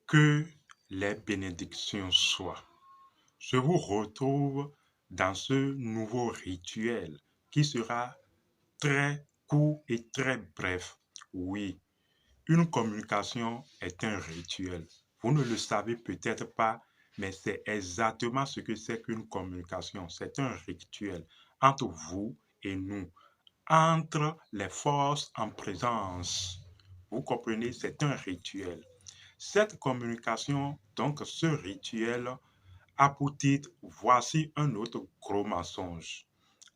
Que les bénédictions soient. Je vous retrouve dans ce nouveau rituel qui sera très court et très bref. Oui, une communication est un rituel. Vous ne le savez peut-être pas, mais c'est exactement ce que c'est qu'une communication. C'est un rituel entre vous et nous, entre les forces en présence. Vous comprenez, c'est un rituel. Cette communication, donc ce rituel, a pour titre Voici un autre gros mensonge.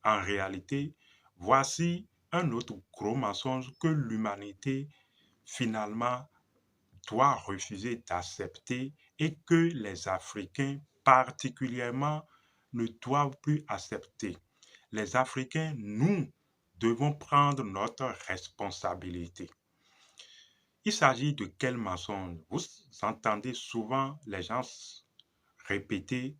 En réalité, voici un autre gros mensonge que l'humanité finalement doit refuser d'accepter et que les Africains particulièrement ne doivent plus accepter. Les Africains, nous devons prendre notre responsabilité. Il s'agit de quel mensonge? Vous entendez souvent les gens répéter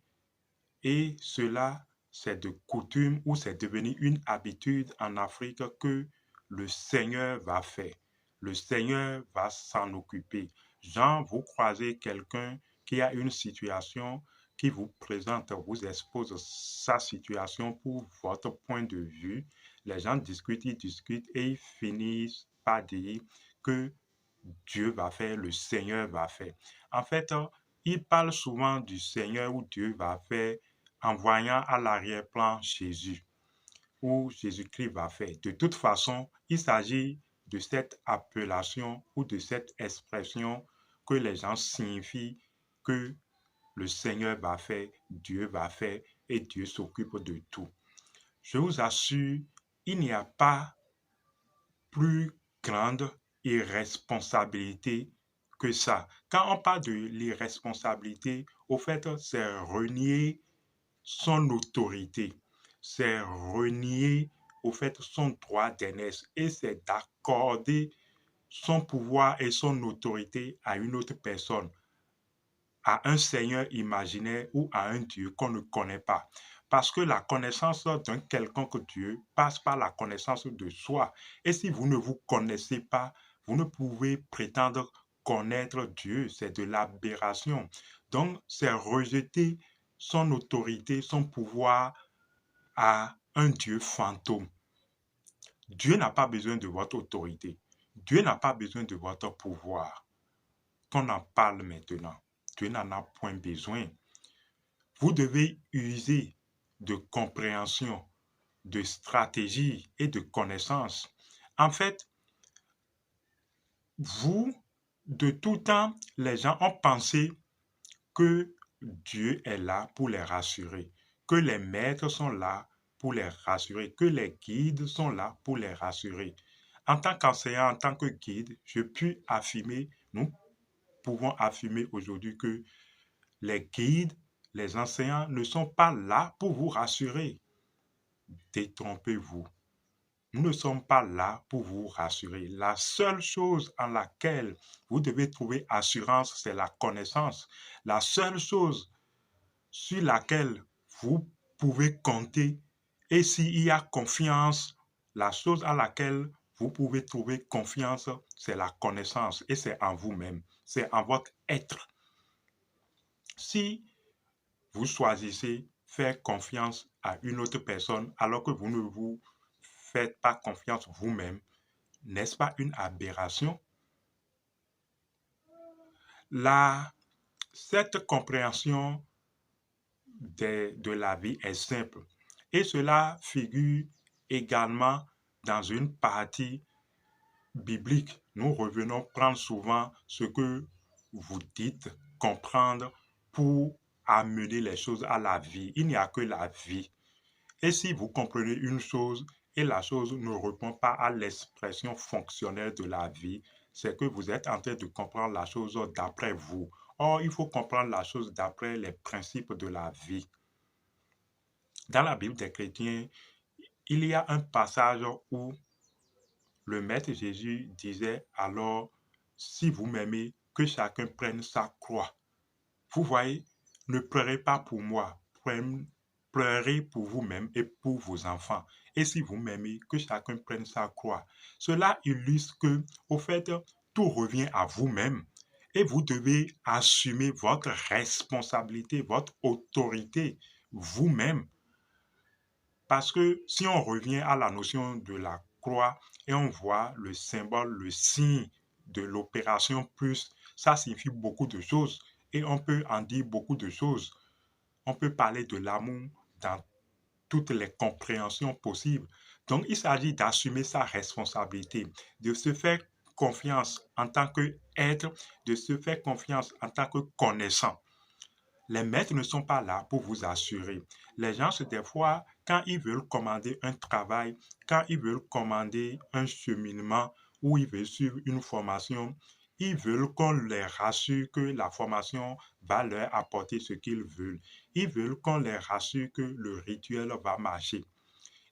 et cela, c'est de coutume ou c'est devenu une habitude en Afrique que le Seigneur va faire. Le Seigneur va s'en occuper. Genre, vous croisez quelqu'un qui a une situation qui vous présente, vous expose sa situation pour votre point de vue. Les gens discutent, ils discutent et ils finissent par dire que Dieu va faire, le Seigneur va faire. En fait, ils parlent souvent du Seigneur ou Dieu va faire en voyant à l'arrière-plan Jésus ou Jésus-Christ va faire. De toute façon, il s'agit de cette appellation ou de cette expression que les gens signifient que le Seigneur va faire, Dieu va faire et Dieu s'occupe de tout. Je vous assure, il n'y a pas plus grande irresponsabilité que ça. Quand on parle de l'irresponsabilité, au fait, c'est renier son autorité, c'est renier au fait son droit d'aînesse et c'est d'accorder son pouvoir et son autorité à une autre personne, à un Seigneur imaginaire ou à un Dieu qu'on ne connaît pas. Parce que la connaissance d'un quelconque Dieu passe par la connaissance de soi. Et si vous ne vous connaissez pas, vous ne pouvez prétendre connaître Dieu. C'est de l'aberration. Donc, c'est rejeter son autorité, son pouvoir à un Dieu fantôme. Dieu n'a pas besoin de votre autorité. Dieu n'a pas besoin de votre pouvoir. Qu'on en parle maintenant. Dieu n'en a point besoin. Vous devez user de compréhension, de stratégie et de connaissance. En fait, vous, de tout temps, les gens ont pensé que Dieu est là pour les rassurer, que les maîtres sont là pour les rassurer, que les guides sont là pour les rassurer. En tant qu'enseignant, en tant que guide, je puis affirmer, nous pouvons affirmer aujourd'hui que les guides, les enseignants ne sont pas là pour vous rassurer. Détrompez-vous. Nous ne sommes pas là pour vous rassurer. La seule chose en laquelle vous devez trouver assurance, c'est la connaissance. La seule chose sur laquelle vous pouvez compter et s'il y a confiance, la chose à laquelle vous pouvez trouver confiance, c'est la connaissance et c'est en vous-même, c'est en votre être. Si vous choisissez faire confiance à une autre personne alors que vous ne vous faites pas confiance vous-même, n'est-ce pas une aberration? La, cette compréhension de la vie est simple et cela figure également dans une partie biblique. Nous revenons prendre souvent ce que vous dites, comprendre pour amener les choses à la vie. Il n'y a que la vie. Et si vous comprenez une chose et la chose ne répond pas à l'expression fonctionnelle de la vie, c'est que vous êtes en train de comprendre la chose d'après vous. Or, il faut comprendre la chose d'après les principes de la vie. Dans la Bible des chrétiens, il y a un passage où le Maître Jésus disait alors, si vous m'aimez, que chacun prenne sa croix. Vous voyez, ne pleurez pas pour moi, pleurez pour vous-même et pour vos enfants. Et si vous m'aimez, que chacun prenne sa croix. Cela illustre que, au fait, tout revient à vous-même. Et vous devez assumer votre responsabilité, votre autorité vous-même. Parce que si on revient à la notion de la croix et on voit le symbole, le signe de l'opération plus, ça signifie beaucoup de choses et on peut en dire beaucoup de choses. On peut parler de l'amour dans toutes les compréhensions possibles. Donc, il s'agit d'assumer sa responsabilité, de se faire confiance en tant qu'être, de se faire confiance en tant que connaissant. Les maîtres ne sont pas là pour vous assurer. Les gens, c'est des fois, quand ils veulent commander un travail, quand ils veulent commander un cheminement ou ils veulent suivre une formation, ils veulent qu'on les rassure que la formation va leur apporter ce qu'ils veulent. Ils veulent qu'on les rassure que le rituel va marcher.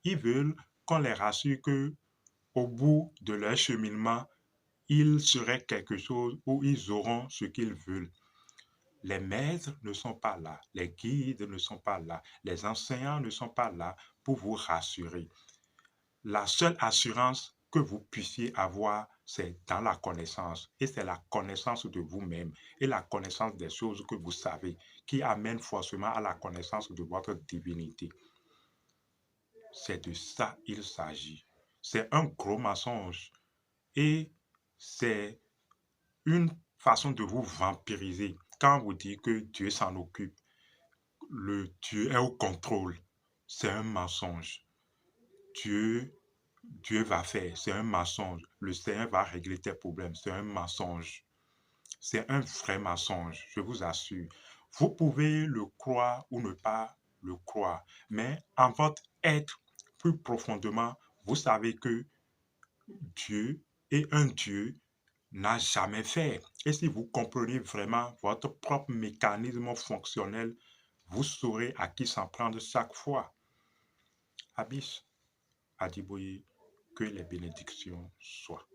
Ils veulent qu'on les rassure que au bout de leur cheminement, ils seraient quelque chose où ils auront ce qu'ils veulent. Les maîtres ne sont pas là, les guides ne sont pas là, les enseignants ne sont pas là pour vous rassurer. La seule assurance que vous puissiez avoir, c'est dans la connaissance. Et c'est la connaissance de vous-même et la connaissance des choses que vous savez qui amène forcément à la connaissance de votre divinité. C'est de ça il s'agit. C'est un gros mensonge et c'est une façon de vous vampiriser quand vous dites que Dieu s'en occupe. Le Dieu est au contrôle. C'est un mensonge. Dieu, Dieu va faire. C'est un mensonge. Le Seigneur va régler tes problèmes. C'est un mensonge. C'est un vrai mensonge, je vous assure. Vous pouvez le croire ou ne pas le croire, mais en votre être, plus profondément, vous savez que Dieu est un Dieu n'a jamais fait. Et si vous comprenez vraiment votre propre mécanisme fonctionnel, vous saurez à qui s'en prendre chaque fois. Abyss, Adiboye, que les bénédictions soient.